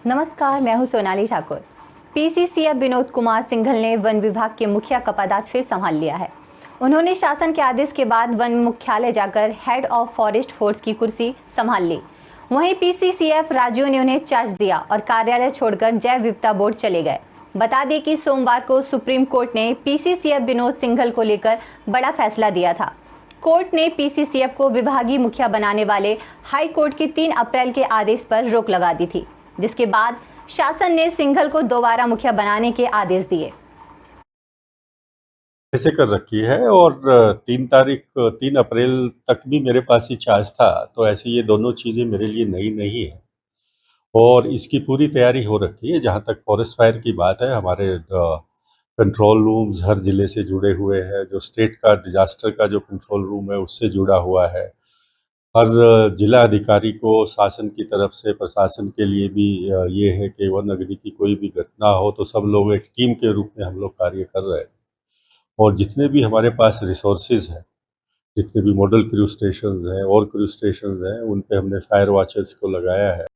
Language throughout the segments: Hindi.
नमस्कार, मैं हूं सोनाली ठाकुर। पीसीसीएफ विनोद कुमार सिंघल ने वन विभाग के मुखिया का पद आज फिर संभाल लिया है। उन्होंने शासन के आदेश के बाद वन मुख्यालय जाकर हेड ऑफ फॉरेस्ट फोर्स की कुर्सी संभाल ली। वहीं पीसीसीएफ राज्यों ने उन्हें चार्ज दिया और कार्यालय छोड़कर जैव विविधता बोर्ड चले गए। बता दें कि सोमवार को सुप्रीम कोर्ट ने पीसीसीएफ विनोद सिंघल को लेकर बड़ा फैसला दिया था। कोर्ट ने पीसीसीएफ को विभागीय मुखिया बनाने वाले हाई कोर्ट के 3 अप्रैल के आदेश पर रोक लगा दी थी, जिसके बाद शासन ने सिंघल को दोबारा मुखिया बनाने के आदेश दिए। ऐसे कर रखी है और 3 अप्रैल तक भी मेरे पास ही चार्ज था, तो ऐसे ये दोनों चीज़ें मेरे लिए नई नहीं है और इसकी पूरी तैयारी हो रखी है। जहाँ तक फॉरेस्ट फायर की बात है, हमारे कंट्रोल रूम्स हर ज़िले से जुड़े हुए हैं। जो स्टेट का डिजास्टर का जो कंट्रोल रूम है उससे जुड़ा हुआ है। हर जिला अधिकारी को शासन की तरफ से प्रशासन के लिए भी ये है कि वन अग्नि की कोई भी घटना हो तो सब लोग एक टीम के रूप में हम लोग कार्य कर रहे हैं। और जितने भी हमारे पास रिसोर्सेज हैं, जितने भी मॉडल क्रू स्टेशन हैं और क्रू स्टेशन हैं, उन पे हमने फायर वॉचर्स को लगाया है।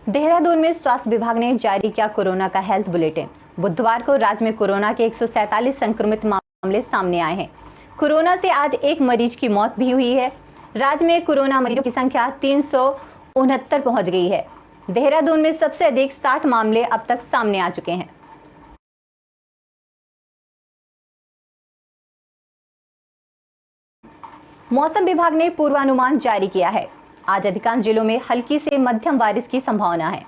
देहरादून में स्वास्थ्य विभाग ने जारी किया कोरोना का हेल्थ बुलेटिन। बुधवार को राज्य में कोरोना के 147 संक्रमित मामले सामने आए हैं। कोरोना से आज एक मरीज की मौत भी हुई है। राज्य में कोरोना मरीजों की संख्या 369 पहुंच गई है। देहरादून में सबसे अधिक 60 मामले अब तक सामने आ चुके हैं। मौसम विभाग ने पूर्वानुमान जारी किया है। आज अधिकांश जिलों में हल्की से मध्यम बारिश की संभावना है।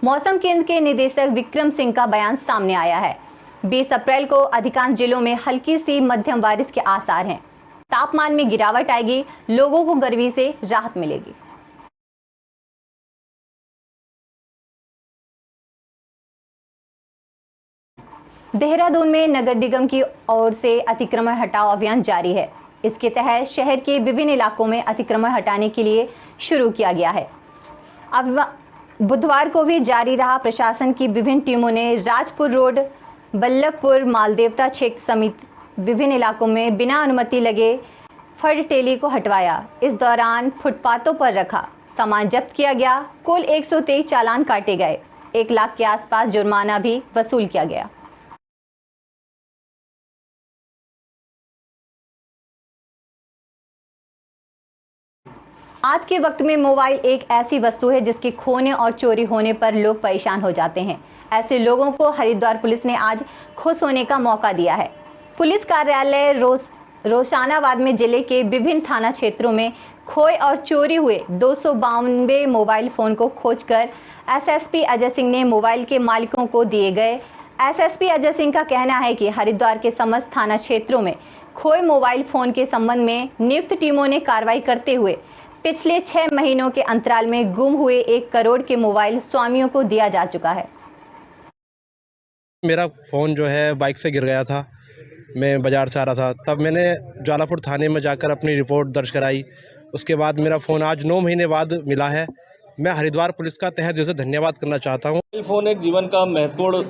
मौसम केंद्र के निदेशक विक्रम सिंह का बयान सामने आया है। 20 अप्रैल को अधिकांश जिलों में हल्की सी मध्यम बारिश के आसार हैं। तापमान में गिरावट आएगी, लोगों को गर्मी से राहत मिलेगी। देहरादून में नगर निगम की ओर से अतिक्रमण हटाओ अभियान जारी है। इसके तहत शहर के विभिन्न इलाकों में अतिक्रमण हटाने के लिए शुरू किया गया है। अब बुधवार को भी जारी रहा। प्रशासन की विभिन्न टीमों ने राजपुर रोड, बल्लभपुर, मालदेवता क्षेत्र समेत विभिन्न इलाकों में बिना अनुमति लगे फर्ड टेली को हटवाया। इस दौरान फुटपाथों पर रखा सामान जब्त किया गया। कुल 123 चालान काटे गए। 1 लाख के आसपास जुर्माना भी वसूल किया गया। आज के वक्त में मोबाइल एक ऐसी वस्तु है जिसके खोने और चोरी होने पर लोग परेशान हो जाते हैं। ऐसे लोगों को हरिद्वार पुलिस ने आज खुश होने का मौका दिया है। पुलिस कार्यालय रोशानाबाद में जिले के विभिन्न थाना क्षेत्रों में खोए और चोरी हुए 292 मोबाइल फोन को खोजकर एसएसपी अजय सिंह ने मोबाइल के मालिकों को दिए गए। एसएसपी अजय सिंह का कहना है कि हरिद्वार के समस्त थाना क्षेत्रों में खोए मोबाइल फोन के संबंध में नियुक्त टीमों ने कार्रवाई करते हुए पिछले 6 महीनों के अंतराल में गुम हुए 1 करोड़ के मोबाइल स्वामियों को दिया जा चुका है। मेरा फ़ोन जो है बाइक से गिर गया था। मैं बाज़ार से आ रहा था, तब मैंने ज्वालापुर थाने में जाकर अपनी रिपोर्ट दर्ज कराई। उसके बाद मेरा फ़ोन आज 9 महीने बाद मिला है। मैं हरिद्वार पुलिस का तहे दिल से धन्यवाद करना चाहता हूँ। मोबाइल फ़ोन एक जीवन का महत्वपूर्ण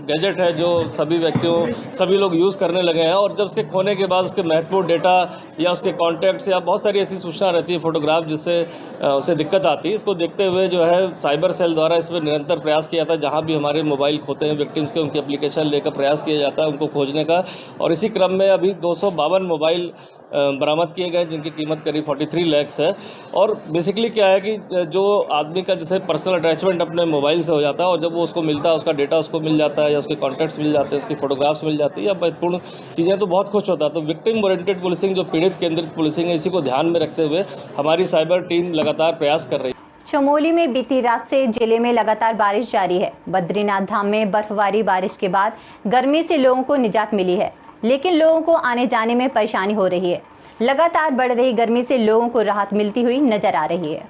गैजेट है जो सभी लोग यूज़ करने लगे हैं और जब उसके खोने के बाद उसके महत्वपूर्ण डेटा या उसके कॉन्टैक्ट्स या बहुत सारी ऐसी सूचना रहती है, फोटोग्राफ, जिससे उसे दिक्कत आती है। इसको देखते हुए जो है साइबर सेल द्वारा इस पर निरंतर प्रयास किया जाता है। जहाँ भी हमारे मोबाइल खोते हैं विक्टिम्स के, उनकी एप्लीकेशन लेकर प्रयास किया जाता है उनको खोजने का। और इसी क्रम में अभी 252 मोबाइल बरामद किए गए जिनकी कीमत करीब 43 लाख है। और बेसिकली क्या है कि जो आदमी का जैसे पर्सनल अटैचमेंट अपने मोबाइल से हो जाता है और जब वो उसको मिलता है, उसका डेटा उसको मिल जाता है या उसके कॉन्टैक्ट्स मिल जाते हैं, उसकी फोटोग्राफ्स मिल जाती है या महत्वपूर्ण चीज़ें, तो बहुत खुश होता है। तो विक्टिम ओरिएंटेड पुलिसिंग जो पीड़ित केंद्रित पुलिसिंग है, इसी को ध्यान में रखते हुए हमारी साइबर टीम लगातार प्रयास कर रही है। चमोली में बीती रात से जिले में लगातार बारिश जारी है। बद्रीनाथ धाम में बर्फबारी बारिश के बाद गर्मी से लोगों को निजात मिली है, लेकिन लोगों को आने जाने में परेशानी हो रही है। लगातार बढ़ रही गर्मी से लोगों को राहत मिलती हुई नजर आ रही है।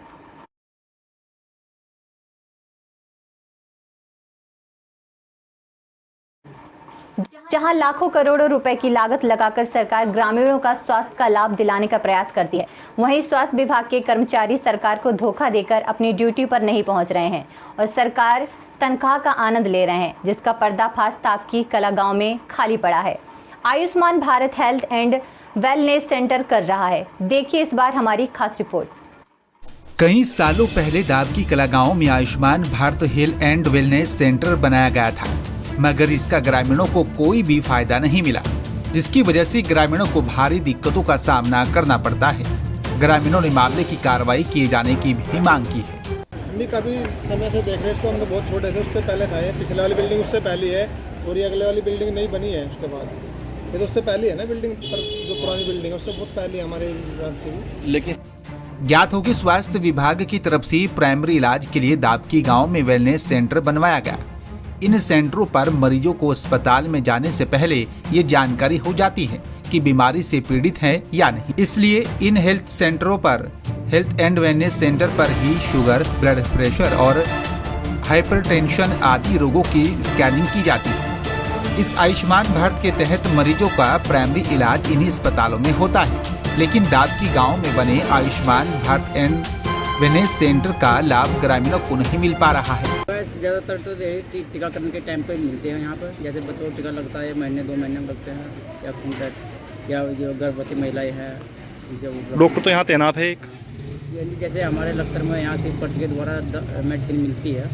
जहां लाखों करोड़ों रुपए की लागत लगाकर सरकार ग्रामीणों का स्वास्थ्य का लाभ दिलाने का प्रयास करती है, वहीं स्वास्थ्य विभाग के कर्मचारी सरकार को धोखा देकर अपनी ड्यूटी पर नहीं पहुंच रहे हैं और सरकार तनख्वाह का आनंद ले रहे हैं, जिसका पर्दाफाश ताप की कला गांव में खाली पड़ा है। Ayushman Bharat health and wellness centre कर रहा है। देखिए इस बार हमारी खास रिपोर्ट। कई सालों पहले दाबकी कला गांव में Ayushman Bharat health and wellness centre बनाया गया था, मगर इसका ग्रामीणों को कोई भी फायदा नहीं मिला, जिसकी वजह से ग्रामीणों को भारी दिक्कतों का सामना करना पड़ता है। ग्रामीणों ने मामले की कार्रवाई किए जाने की भी मांग की है। हम काफ़ी समय से देख रहे हैं इसको, हम बहुत छोटे थे उससे पहले था ये, पिछले वाली बिल्डिंग उससे पहली है और ये अगले वाली बिल्डिंग नहीं बनी है उसके बाद। ये तो उससे पहले है ना बिल्डिंग, पर जो पुरानी बिल्डिंग है उससे बहुत पहले हमारे जान से भी। लेकिन ज्ञात हो कि स्वास्थ्य विभाग की तरफ से प्राइमरी इलाज के लिए दाबकी गांव में वेलनेस सेंटर बनवाया गया। इन सेंटरों पर मरीजों को अस्पताल में जाने से पहले ये जानकारी हो जाती है कि बीमारी से पीड़ित हैं या नहीं। इसलिए इन हेल्थ सेंटरों पर, हेल्थ एंड वेलनेस सेंटर पर ही शुगर, ब्लड प्रेशर और हाइपरटेंशन आदि रोगों की स्कैनिंग की जाती है। इस आयुष्मान भारत के तहत मरीजों का प्राइमरी इलाज इन्हीं अस्पतालों में होता है, लेकिन दाबकी गांव में बने Ayushman Bharat and wellness centre का लाभ ग्रामीणों को नहीं मिल पा रहा है। ज़्यादातर तो टीकाकरण के टाइम पे मिलते हैं यहाँ पर, जैसे बच्चों को टीका लगता है महीने 2 महीने में लगते हैं, या खून या जो गर्भवती महिलाएं हैं। डॉक्टर तो यहाँ तैनात है एक, जैसे हमारे लखतर में यहाँ से पर्ची के द्वारा मेडिसिन मिलती है,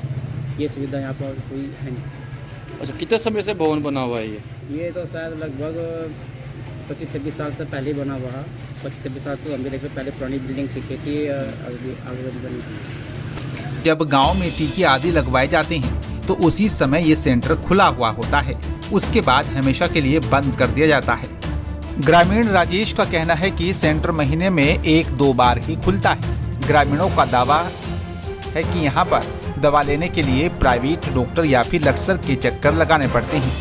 ये सुविधा यहाँ पर कोई है नहीं। अच्छा, कितने समय से भवन बना हुआ है ये तो शायद लगभग 25-26 साल से पहले ही बना हुआ है। 25-26 साल से हम भी देखते पहले पुरानी बिल्डिंग पीछे थी, आगे बनी थी। जब गांव में टीके आदि लगवाए जाते हैं तो उसी समय ये सेंटर खुला हुआ होता है, उसके बाद हमेशा के लिए बंद कर दिया जाता है। ग्रामीण राजेश का कहना है कि सेंटर महीने में 1-2 बार ही खुलता है। ग्रामीणों का दावा है कि यहाँ पर दवा लेने के लिए प्राइवेट डॉक्टर या फिर लक्सर के चक्कर लगाने पड़ते हैं।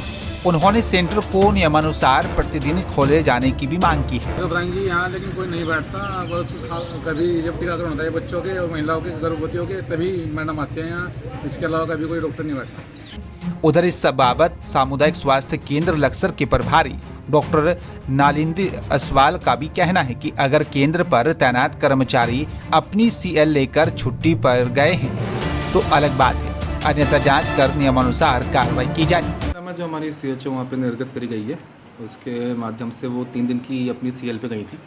उन्होंने सेंटर को नियमानुसार प्रतिदिन खोले जाने की भी मांग की है। तो जी यहाँ लेकिन कोई नहीं बैठता, बस कभी जब टीकाकरण होता है बच्चों के और महिलाओं के, गर्भवतियों के, तभी मैडम आते हैं यहाँ, इसके अलावा कभी कोई डॉक्टर नहीं बैठता। उधर इस बाबत सामुदायिक स्वास्थ्य केंद्र लक्सर के प्रभारी डॉक्टर नालिंदी असवाल का भी कहना है कि अगर केंद्र पर तैनात कर्मचारी अपनी CL लेकर छुट्टी पर गए हैं तो अलग बात है, अन्यथा जांच कर नियमानुसार कार्रवाई की जाए। जो हमारी CHO वहाँ पे निर्गत करी गई है, उसके माध्यम से वो 3 दिन की अपनी CL पे गई थी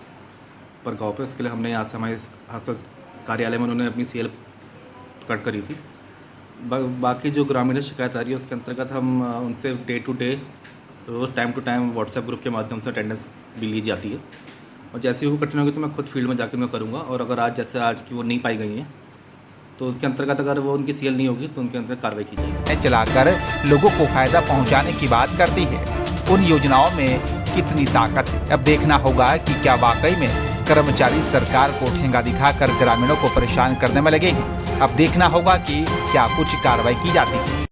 पर गाँव पे। उसके लिए हमने यहाँ से हमारे कार्यालय में उन्होंने अपनी CL कट करी थी। बाकी जो ग्रामीण शिकायत आ रही है उसके अंतर्गत हम उनसे डे टू डे, रोज़ time to time WhatsApp group के माध्यम से अटेंडेंस भी ली जाती है, और जैसे ही वो कठिन होगी तो मैं खुद फील्ड में जाकर मैं करूँगा। और अगर आज की वो नहीं पाई गई हैं तो उसके अंतर्गत अगर वो उनकी CL नहीं होगी तो उनके अंतर्गत कार्रवाई की जाएगी। चलाकर लोगों को फायदा पहुंचाने की बात करती है, उन योजनाओं में कितनी ताकत है। अब देखना होगा कि क्या वाकई में कर्मचारी सरकार को ठेंगा दिखाकर ग्रामीणों को परेशान करने में लगे हैं। अब देखना होगा कि क्या कुछ कार्रवाई की जाती है।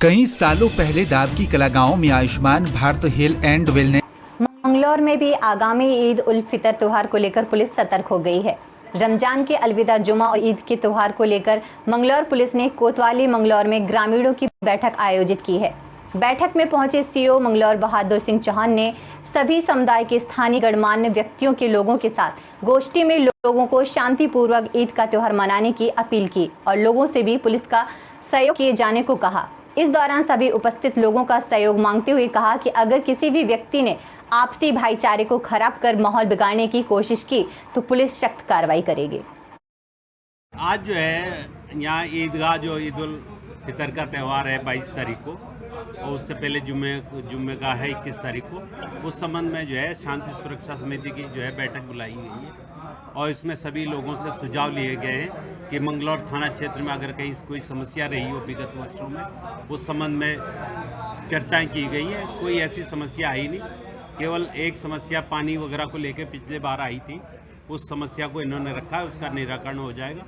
कई सालों पहले दाबकी कला गांव में Ayushman Bharat health and wellness. Mangalore में भी आगामी ईद उल फितर त्योहार को लेकर पुलिस सतर्क हो गई है। रमजान के अलविदा जुमा और ईद के त्योहार को लेकर मंगलौर पुलिस ने कोतवाली मंगलौर में ग्रामीणों की बैठक आयोजित की है। बैठक में पहुंचे CO मंगलौर बहादुर सिंह चौहान ने सभी समुदाय के स्थानीय गणमान्य व्यक्तियों के लोगों के साथ गोष्ठी में लोगों को शांतिपूर्वक ईद का त्योहार मनाने की अपील की और लोगों से भी पुलिस का सहयोग किए जाने को कहा। इस दौरान सभी उपस्थित लोगों का सहयोग मांगते हुए कहा कि अगर किसी भी व्यक्ति ने आपसी भाईचारे को खराब कर माहौल बिगाड़ने की कोशिश की तो पुलिस सख्त कार्रवाई करेगी। आज जो है यहाँ ईदगाह जो ईद उल फितर का त्यौहार है 22 तारीख को, और उससे पहले जुम्मे का है 21 तारीख को। उस संबंध में जो है शांति सुरक्षा समिति की जो है बैठक बुलाई गई है और इसमें सभी लोगों से सुझाव लिए गए हैं कि मंगलौर थाना क्षेत्र में अगर कहीं कोई समस्या रही हो विगत वर्षों में, उस संबंध में चर्चाएं की गई है। कोई ऐसी समस्या आई नहीं, केवल एक समस्या पानी वगैरह को लेकर पिछले बार आई थी, उस समस्या को इन्होंने रखा है, उसका निराकरण हो जाएगा।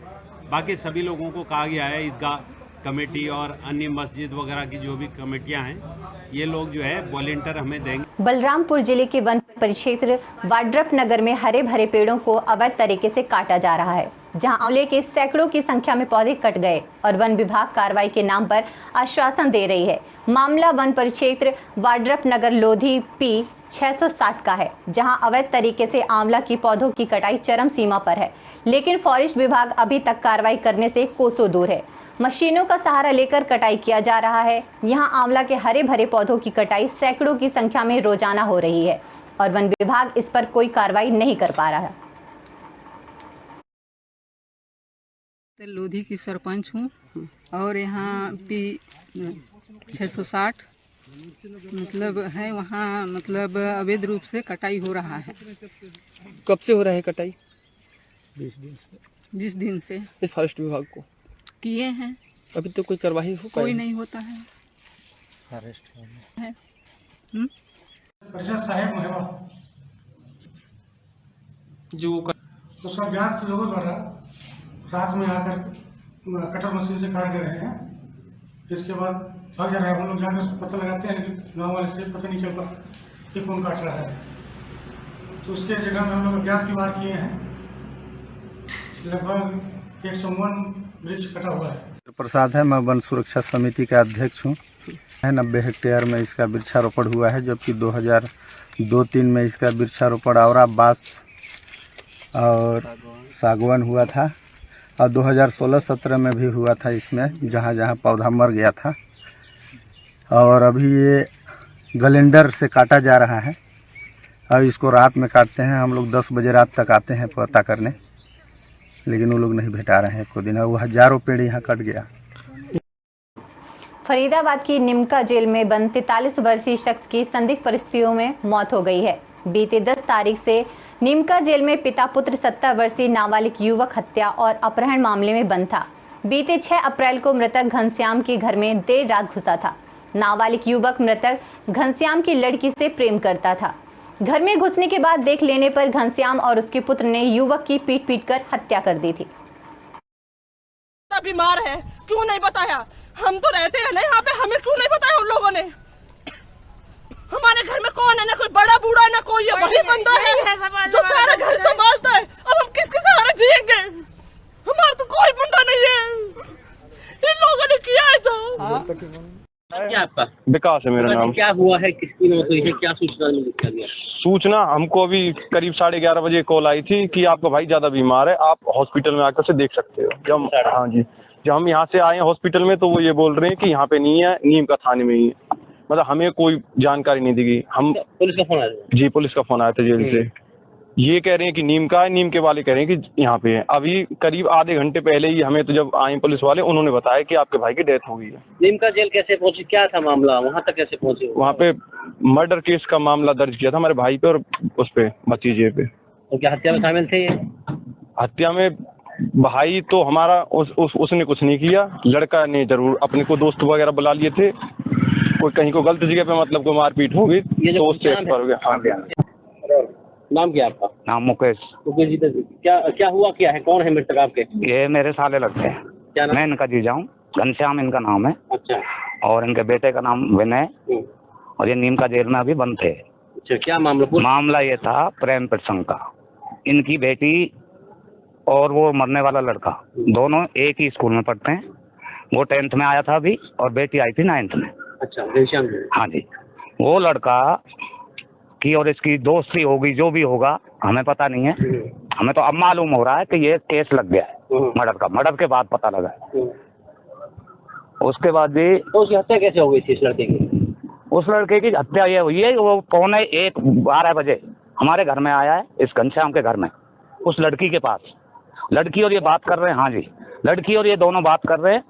बाकी सभी लोगों को कहा गया है, ईदगाह कमेटी और अन्य मस्जिद वगैरह की जो भी कमेटियां हैं, ये लोग जो है वॉलंटियर हमें देंगे। बलरामपुर जिले के वन परिक्षेत्र वाड्रप नगर में हरे भरे पेड़ों को अवैध तरीके से काटा जा रहा है, जहां आंवले के सैकड़ों की संख्या में पौधे कट गए और वन विभाग कार्रवाई के नाम पर आश्वासन दे रही है। मामला वन परिक्षेत्र वाड्रप नगर लोधी P 660 का है, जहां अवैध तरीके से आंवला की पौधों की कटाई चरम सीमा पर है, लेकिन फॉरेस्ट विभाग अभी तक कार्रवाई करने से कोसों दूर है। मशीनों का सहारा लेकर कटाई किया जा रहा है। यहां आंवला के हरे भरे पौधों की कटाई सैकड़ों की संख्या में रोजाना हो रही है और वन विभाग इस पर कोई कार्रवाई नहीं कर पा रहा है। लोधी की सरपंच हूँ और यहाँ पी 660 मतलब है, वहाँ मतलब अवैध रूप से कटाई हो रहा है। कब से हो रहा है कटाई? 20 दिन से इस फॉरेस्ट विभाग को किए हैं, अभी तो कोई कार्रवाई हो कोई नहीं होता है। परिषद साहेब महिमा जो उसका ज्ञात लोगों द्वारा रात में आकर कटर मशीन से काट दे रहे हैं। इसके बाद भाग जा रहे हैं। हम लोग जाकर पता लगाते हैं, लेकिन गाँव वाले से पता नहीं चल पा कि कौन काट रहा है। तो उसके जगह में हम लोग अज्ञात की वार किए हैं। लगभग 101 वृक्ष कटा हुआ है। प्रसाद है, मैं वन सुरक्षा समिति का अध्यक्ष हूँ। 90 हेक्टेयर में इसका वृक्षारोपण हुआ है, जबकि 2002-03 में इसका वृक्षारोपण औरा, बांस और सागवान हुआ था, और 2016-17 में भी हुआ था इसमें, जहाँ जहाँ पौधा मर गया था। और अभी ये गलेंडर से काटा जा रहा है और इसको रात में काटते हैं। हम लोग 10 बजे रात तक आते हैं पता करने, लेकिन वो लोग नहीं भेटा रहे हैं को दिन, और वो हजारों पेड़ यहाँ कट गया। फरीदाबाद की निमका जेल में बंद 43 वर्षीय शख्स की संदिग्ध परिस्थितियों में मौत हो गई है। बीते 10 तारीख से निमका जेल में पिता पुत्र 70 वर्षीय नाबालिग युवक हत्या और अपहरण मामले में बंद था। बीते 6 अप्रैल को मृतक घनश्याम के घर में देर रात घुसा था। नाबालिग युवक मृतक घनश्याम की लड़की से प्रेम करता था। घर में घुसने के बाद देख लेने पर घनश्याम और उसके पुत्र ने युवक की पीट कर हत्या कर दी थी। बीमार है, क्यों नहीं बताया? हम तो रहते हैं ना यहाँ पे, हमें क्यों नहीं बताया उन लोगों ने? हमारे घर में कौन है? ना कोई बड़ा बूढ़ा है, ना कोई है, वही बंदा है जो सारा घर संभालता है। अब हम किसके सहारे जिएंगे? हमारा तो कोई बंदा नहीं है, इन लोगों ने किया है। तो क्या आपका? विकास है मेरा नाम। क्या हुआ है, किसकी मौत हुई है, क्या सूचना मिली? सूचना हमको अभी करीब 11:30 बजे कॉल आई थी कि आपका भाई ज्यादा बीमार है, आप हॉस्पिटल में आकर से देख सकते हो। हाँ जी, जब हम यहाँ से आए हैं हॉस्पिटल में, तो वो ये बोल रहे हैं कि यहाँ पे नहीं है, नीम का थाने में ही है। मतलब हमें कोई जानकारी नहीं दी गई। हम पुलिस का फोन आया? जी, पुलिस का फोन आया था जेल से। ये कह रहे हैं कि नीम का है, नीम के वाले कह रहे हैं कि यहाँ पे है। अभी करीब आधे घंटे पहले ही हमें तो जब आए पुलिस वाले, उन्होंने बताया कि आपके भाई की डेथ हो गई है। नीम का जेल कैसे पहुंची, क्या था मामला, वहाँ तक कैसे पहुंचे? वहाँ पे मर्डर केस का मामला दर्ज किया था हमारे भाई पे और उस पे भतीजे पे। तो क्या हत्या में शामिल थे ये? हत्या में भाई तो हमारा उसने कुछ नहीं किया, लड़का ने जरूर अपने को दोस्त वगैरह बुला लिए थे। कोई कहीं को गलत जगह पे मतलब को मारपीट हो गई तो उससे एक्सपायर हो गया। नाम क्या आपका? नाम मुकेश। मुकेश जी, क्या हुआ, क्या है, कौन है मृतक आपके? ये मेरे साले लगते हैं। क्या नाम? मैं इनका जीजा हूँ, घनश्याम इनका नाम है। अच्छा। और इनके बेटे का नाम विनय, और ये नीम का जेल में अभी बंद थे। अच्छा, क्या मामला? मामला ये था प्रेम प्रसंग का। इनकी बेटी और वो मरने वाला लड़का दोनों एक ही स्कूल में पढ़ते हैं। वो 10th में आया था अभी, और बेटी आई थी 9th में। अच्छा, घनश्याम जी? हाँ जी। वो लड़का की और इसकी दोस्ती होगी, जो भी होगा हमें पता नहीं है। हमें तो अब मालूम हो रहा है कि ये केस लग गया है मर्डर का। मर्डर के बाद पता लगा है। उसके बाद भी तो उसकी हत्या कैसे हो गई थी इस लड़के की? उस लड़के की हत्या ये हुई है, वो 12:45 बजे हमारे घर में आया है, इस घनश्याम के घर में, उस लड़की के पास। लड़की और ये बात कर रहे हैं। हाँ जी, लड़की और ये दोनों बात कर रहे हैं।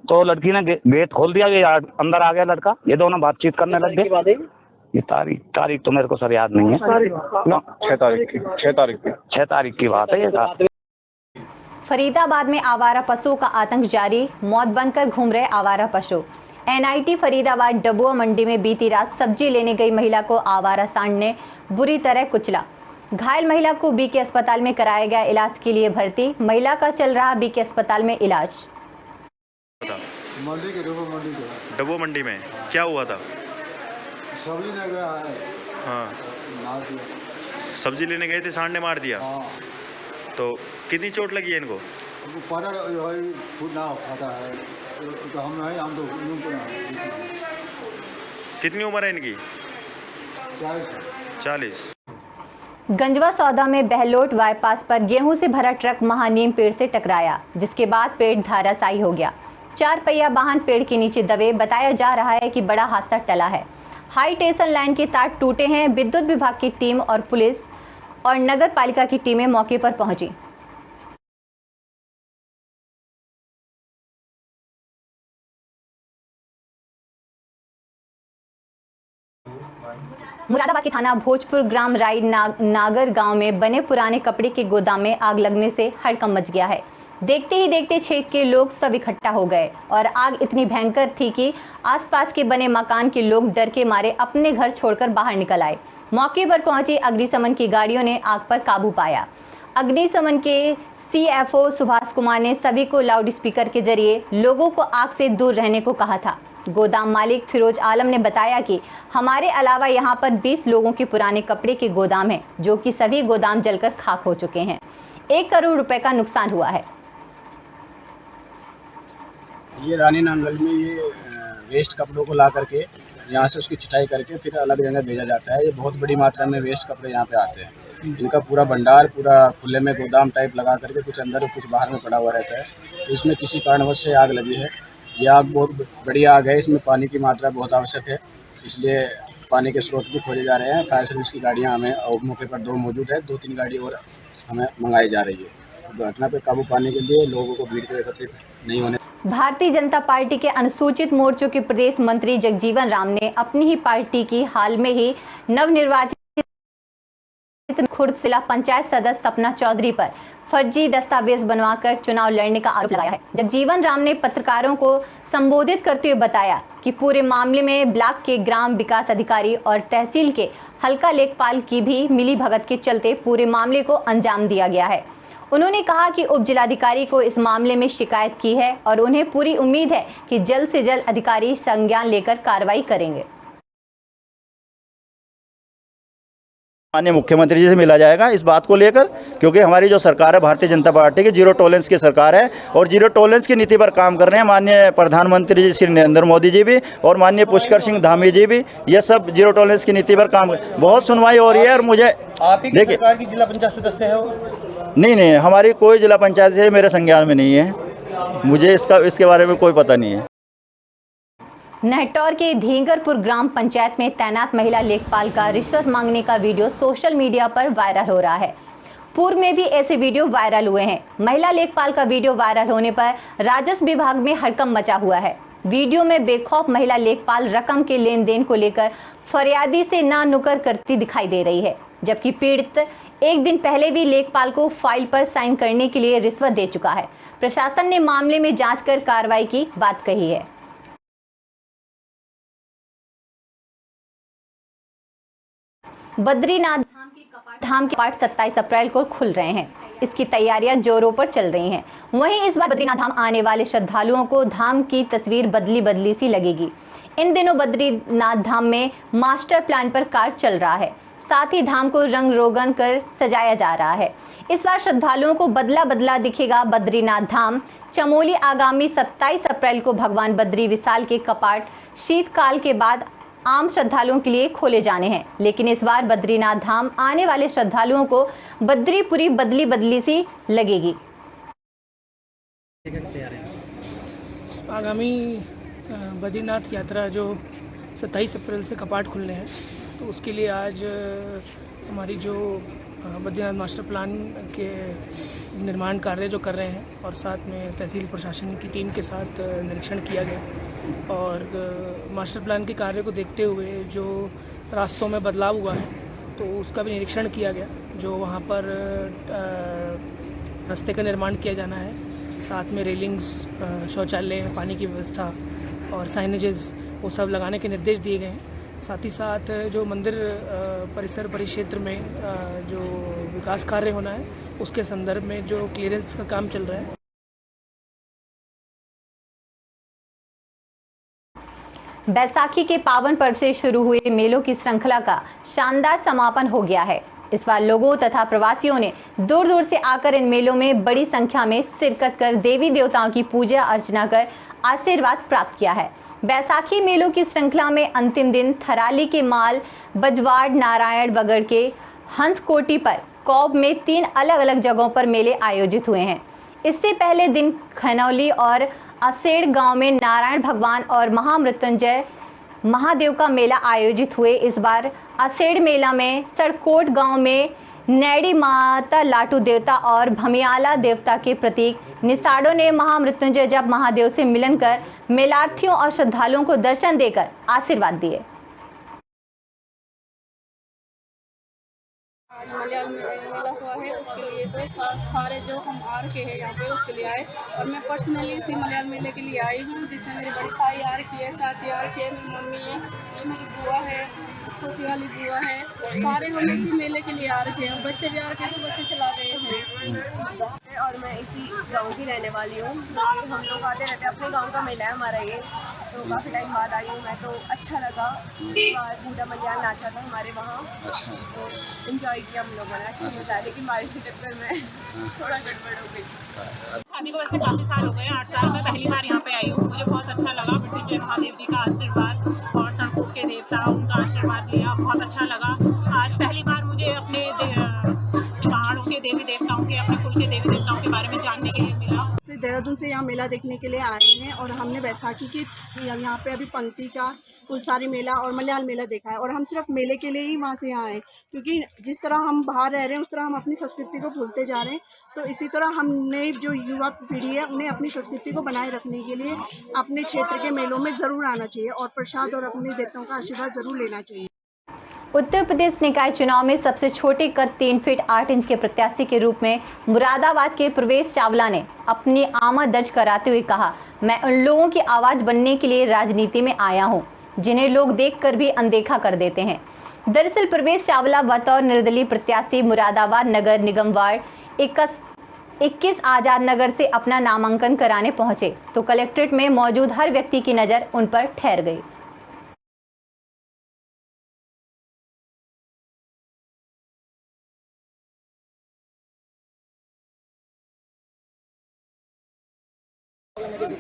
तो लड़की ने गेट खोल दिया, ये अंदर आ गया लड़का, ये दोनों बातचीत करने लग गए। ये तारीख तो मेरे को सर याद नहीं है। 6 तारीख की बात है ये। फरीदाबाद में आवारा पशुओं का आतंक जारी, मौत बनकर घूम रहे आवारा पशु। NIT फरीदाबाद डबुआ मंडी में बीती रात सब्जी लेने गई महिला को आवारा सांड ने बुरी तरह कुचला। घायल महिला को BK अस्पताल में कराया गया इलाज के लिए भर्ती। महिला का चल रहा BK अस्पताल में इलाज। मंडी के डबो मंडी में क्या हुआ था? सब्जी ले गया है। हाँ, मार दिया। सब्जी लेने गए थे, सांड ने मार दिया। हाँ। तो कितनी चोट लगी है इनको? पता ना पता है तो हम नहीं, हम तो कितनी उम्र है इनकी? 40। गंजवा सौदा में बहलोट बाईपास पर गेहूं से भरा ट्रक महानीम पेड़ से टकराया, जिसके बाद पेड़ धराशायी हो गया। 4 पहिया वाहन पेड़ के नीचे दबे। बताया जा रहा है कि बड़ा हादसा टला है। हाई टेंशन लाइन के तार टूटे हैं। विद्युत विभाग की टीम और पुलिस और नगर पालिका की टीमें मौके पर पहुंची। मुरादाबाद के थाना भोजपुर ग्राम राई नागर गांव में बने पुराने कपड़े के गोदाम में आग लगने से हड़कंप मच गया है। देखते ही देखते क्षेत्र के लोग सब इकट्ठा हो गए और आग इतनी भयंकर थी कि आसपास के बने मकान के लोग डर के मारे अपने घर छोड़कर बाहर निकल आए। मौके पर पहुंची अग्निशमन की गाड़ियों ने आग पर काबू पाया। अग्निशमन के CFO सुभाष कुमार ने सभी को लाउड स्पीकर के जरिए लोगों को आग से दूर रहने को कहा था। गोदाम मालिक फिरोज आलम ने बताया कि हमारे अलावा यहां पर 20 लोगों के पुराने कपड़े के गोदाम हैं, जो कि सभी गोदाम जलकर खाक हो चुके हैं। 1 करोड़ रुपए का नुकसान हुआ है। ये रानी नांगल में ये वेस्ट कपड़ों को ला करके यहाँ से उसकी छटाई करके फिर अलग जगह भेजा जाता है। ये बहुत बड़ी मात्रा में वेस्ट कपड़े यहाँ पे आते हैं। इनका पूरा भंडार पूरा खुले में गोदाम टाइप लगा करके कुछ अंदर और कुछ बाहर में पड़ा हुआ रहता है। तो इसमें किसी कारणवश से आग लगी है। ये आग बहुत बड़ी आग है, इसमें पानी की मात्रा बहुत आवश्यक है, इसलिए पानी के स्रोत भी खोजे जा रहे हैं। फायर सर्विस की गाड़ियाँ हमें मौके पर 2 मौजूद है, 2-3 गाड़ी और हमें मंगाई जा रही है। घटना पर काबू पाने के लिए लोगों को भीड़ पर एकत्रित नहीं होने। भारतीय जनता पार्टी के अनुसूचित मोर्चों के प्रदेश मंत्री जगजीवन राम ने अपनी ही पार्टी की हाल में ही नवनिर्वाचित खुर्द जिला पंचायत सदस्य सपना चौधरी पर फर्जी दस्तावेज बनवाकर चुनाव लड़ने का आरोप लगाया है। जगजीवन राम ने पत्रकारों को संबोधित करते हुए बताया कि पूरे मामले में ब्लॉक के ग्राम विकास अधिकारी और तहसील के हल्का लेखपाल की भी मिलीभगत के चलते पूरे मामले को अंजाम दिया गया है। उन्होंने कहा कि उप जिलाधिकारी को इस मामले में शिकायत की है और उन्हें पूरी उम्मीद है कि जल्द से जल्द अधिकारी संज्ञान लेकर कार्रवाई करेंगे। माननीय मुख्यमंत्री जी से मिला जाएगा इस बात को लेकर, क्योंकि हमारी जो सरकार है भारतीय जनता पार्टी की जीरो टॉलरेंस की सरकार है और जीरो टॉलरेंस की नीति पर काम कर रहे हैं। माननीय प्रधानमंत्री जी श्री नरेंद्र मोदी जी भी और माननीय पुष्कर सिंह धामी जी भी, ये सब जीरो टॉलरेंस की नीति पर काम बहुत सुनवाई हो रही है। और मुझे देखिए, सरकार की जिला पंचायत सदस्य है नहीं, हमारी कोई जिला पंचायत से मेरे संज्ञान में नहीं है, मुझे इसके बारे में कोई पता नहीं है। नहटौर के धींगरपुर ग्राम पंचायत में तैनात महिला लेखपाल का रिश्वत मांगने का वीडियो सोशल मीडिया पर वायरल हो रहा है। पूर्व में भी ऐसे वीडियो वायरल हुए हैं। महिला लेखपाल का वीडियो वायरल होने पर राजस्व विभाग में हड़कंप मचा हुआ है। वीडियो में बेखौफ महिला लेखपाल रकम के लेन देन को लेकर फरियादी से ना नुकर करती दिखाई दे रही है, जबकि पीड़ित एक दिन पहले भी लेखपाल को फाइल पर साइन करने के लिए रिश्वत दे चुका है। प्रशासन ने मामले में जांच कर कार्रवाई की बात कही है। बद्रीनाथ धाम के कपाट 27 अप्रैल को खुल रहे हैं। इसकी तैयारियां जोरों पर चल रही हैं। वहीं इस बार बद्रीनाथ धाम आने वाले श्रद्धालुओं को धाम की तस्वीर बदली सी लगेगी। इन दिनों बद्रीनाथ धाम में मास्टर प्लान पर कार्य चल रहा है। साथ ही धाम को रंग रोगन कर सजाया जा रहा है। इस बार श्रद्धालुओं को बदला दिखेगा बद्रीनाथ धाम। चमोली आगामी 27 अप्रैल को भगवान बद्री विशाल के कपाट शीतकाल के बाद आम श्रद्धालुओं के लिए खोले जाने हैं, लेकिन इस बार बद्रीनाथ धाम आने वाले श्रद्धालुओं को बद्रीपुरी बदली सी लगेगी। आगामी बद्रीनाथ यात्रा जो 27 अप्रैल से कपाट खुलने हैं, तो उसके लिए आज हमारी जो बद्रीनाथ मास्टर प्लान के निर्माण कार्य जो कर रहे हैं और साथ में तहसील प्रशासन की टीम के साथ निरीक्षण किया गया और मास्टर प्लान के कार्य को देखते हुए जो रास्तों में बदलाव हुआ है तो उसका भी निरीक्षण किया गया। जो वहाँ पर रास्ते का निर्माण किया जाना है, साथ में रेलिंग्स, शौचालय, पानी की व्यवस्था और साइनेजेस वो सब लगाने के निर्देश दिए गए हैं। साथ ही साथ जो मंदिर परिसर परिक्षेत्र में जो विकास कार्य होना है उसके संदर्भ में जो क्लियरेंस का काम चल रहा है। बैसाखी के पावन पर्व से शुरू हुए मेलों की श्रृंखला का शानदार समापन हो गया है। इस बार लोगों तथा प्रवासियों ने दूर दूर से आकर इन मेलों में बड़ी संख्या में शिरकत कर देवी देवताओं की पूजा अर्चना कर आशीर्वाद प्राप्त किया है। बैसाखी मेलों की श्रृंखला में अंतिम दिन थराली के माल बजवाड़ नारायण बगड़ के हंसकोटी पर कौब में 3 अलग अलग जगहों पर मेले आयोजित हुए हैं। इससे पहले दिन खनौली और असेड़ गांव में नारायण भगवान और महामृत्युंजय महादेव का मेला आयोजित हुए। इस बार असेड़ मेला में सड़कोट गांव में नैड़ी माता लाटू देवता और भमियाला देवता के प्रतीक निषाड़ों ने महामृत्युंजय जब महादेव से मिलन कर मेलार्थियों और श्रद्धालुओं को दर्शन देकर आशीर्वाद दिए। आज मलयालम मेला हुआ है, उसके लिए तो सारे जो हम आ रखे हैं यहाँ पे उसके लिए आए, और मैं पर्सनली इसी मलयालम मेले के लिए आई हूँ, जिसमें मेरी बड़ी भाई आ रखी है, चाची आ रखी है, मेरी मम्मी है, मेरी बुआ है, छोटी वाली बुआ है, सारे हम इसी मेले के लिए आ रखे हैं। बच्चे भी आ रखे हैं तो बच्चे चला गए हैं। और मैं इसी गांव की रहने वाली हूँ। हम लोग आते रहते हैं, अपने गांव का मेला है हमारा ये, तो काफ़ी टाइम बाद आई हूँ मैं, तो अच्छा लगा। बूढ़ा मलयाल नाचा था हमारे वहाँ, तो एंजॉय किया हम लोगों ने, अच्छा मजा आया। लेकिन बारिश के चक्कर में थोड़ा गड़बड़ हो गई। शादी को वैसे काफ़ी साल हो गए, 8 साल में पहली बार यहाँ पे आई हूँ। मुझे बहुत अच्छा लगा, मृत्युंजय महादेव जी का आशीर्वाद और सड़कों के देवता उनका आशीर्वाद लिया, बहुत अच्छा लगा। आज पहली बार मुझे अपने पहाड़ों के देवी देवताओं के, अपने कुल के देवी देवताओं के बारे में जानने के लिए मिला। देहरादून से यहाँ मेला देखने के लिए आए हैं, और हमने बैसाखी की यहाँ पे अभी पंक्ति का कुलसारी मेला और मलयाल मेला देखा है, और हम सिर्फ मेले के लिए ही वहाँ से यहाँ आए, क्योंकि जिस तरह हम बाहर रह रहे हैं उस तरह हम अपनी संस्कृति को भूलते जा रहे हैं। तो इसी तरह हमने जो युवा पीढ़ी है उन्हें अपनी संस्कृति को बनाए रखने के लिए अपने क्षेत्र के मेलों में ज़रूर आना चाहिए, और प्रसाद और अपने देवताओं का आशीर्वाद ज़रूर लेना चाहिए। उत्तर प्रदेश निकाय चुनाव में सबसे छोटे कद 3 फीट 8 इंच के प्रत्याशी के रूप में मुरादाबाद के प्रवेश चावला ने अपनी आमद दर्ज कराते हुए कहा, मैं उन लोगों की आवाज़ बनने के लिए राजनीति में आया हूं, जिन्हें लोग देखकर भी अनदेखा कर देते हैं। दरअसल प्रवेश चावला बतौर निर्दलीय प्रत्याशी मुरादाबाद नगर निगम वार्ड 21 आज़ाद नगर से अपना नामांकन कराने पहुंचे तो कलेक्ट्रेट में मौजूद हर व्यक्ति की नज़र उन पर ठहर गई।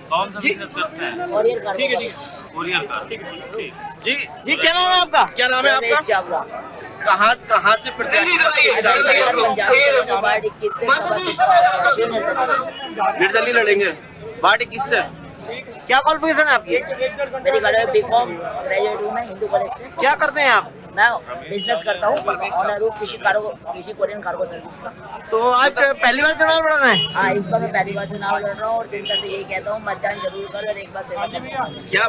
कौन सा बिजनेस करते हैं? ठीक है, ठीक है, कोरियर का। ठीक है, ठीक। जी क्या नाम है आपका? क्या नाम है आपका? चावला। कहाँ से प्रत्याशी? वार्ड 21 से निर्दलीय लड़ेंगे। वार्ड 21 से क्या क्वालिफिकेशन है आपकी? मेरी बीकॉम ग्रेजुएट हूँ मैं हिंदू कॉलेज से। क्या करते हैं आप? मैं बिजनेस करता हूँ, ऑनर हूँ कृषि कोरियन कार्गो सर्विस का। तो आज पहली बार चुनाव लड़ रहे हैं? हाँ, इस बार मैं पहली बार चुनाव लड़ रहा हूँ, और जनता से यही कहता हूँ मतदान जरूर करो और एक बार सेवा करो। क्या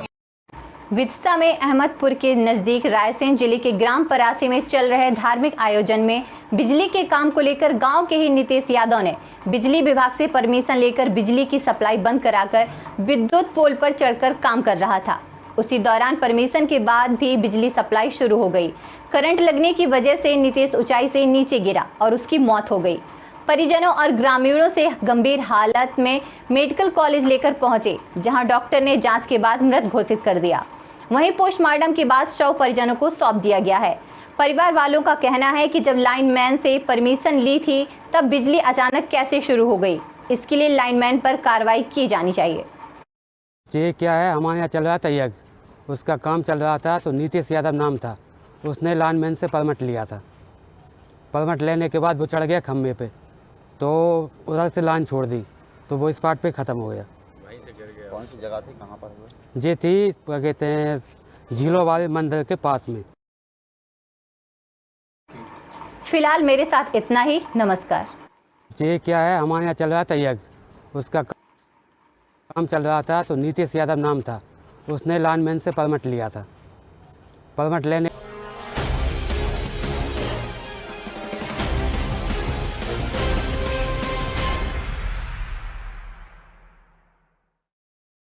विदिशा में अहमदपुर के नजदीक रायसेन जिले के ग्राम परासी में चल रहे धार्मिक आयोजन में बिजली के काम को लेकर गांव के ही नितेश यादव ने बिजली विभाग से परमिशन लेकर बिजली की सप्लाई बंद कराकर विद्युत पोल पर चढ़कर काम कर रहा था। उसी दौरान परमिशन के बाद भी बिजली सप्लाई शुरू हो गई। करंट लगने की वजह से नितेश ऊंचाई से नीचे गिरा और उसकी मौत हो गई। परिजनों और ग्रामीणों से गंभीर हालत में मेडिकल कॉलेज लेकर पहुंचे, जहां डॉक्टर ने जांच के बाद मृत घोषित कर दिया। वहीं पोस्टमार्टम के बाद शव परिजनों को सौंप दिया गया है। परिवार वालों का कहना है कि जब लाइनमैन से परमिशन ली थी तब बिजली अचानक कैसे शुरू हो गई, इसके लिए लाइनमैन पर कार्रवाई की जानी चाहिए। ये क्या है, हमारे यहाँ चल रहा था यज्ञ, उसका काम चल रहा था, तो नितेश यादव नाम था, उसने लाइनमैन से परमिट लिया था। परमिट लेने के बाद वो चढ़ गया खम्भे पे, तो उधर से लाइन छोड़ दी, तो वो स्पॉट पे ख़त्म हो गया। वहीं से गिर गया। कौन सी जगह थी, कहाँ पर हुआ? ये थी क्या कहते हैं, झीलों वाले मंदिर के पास में। फिलहाल मेरे साथ इतना ही, नमस्कार। ये क्या है, हमारे यहाँ चल रहा था यज्ञ, उसका काम चल रहा था, तो नितेश यादव नाम था, उसने लाइनमैन से परमिट लिया था। परमिट लेने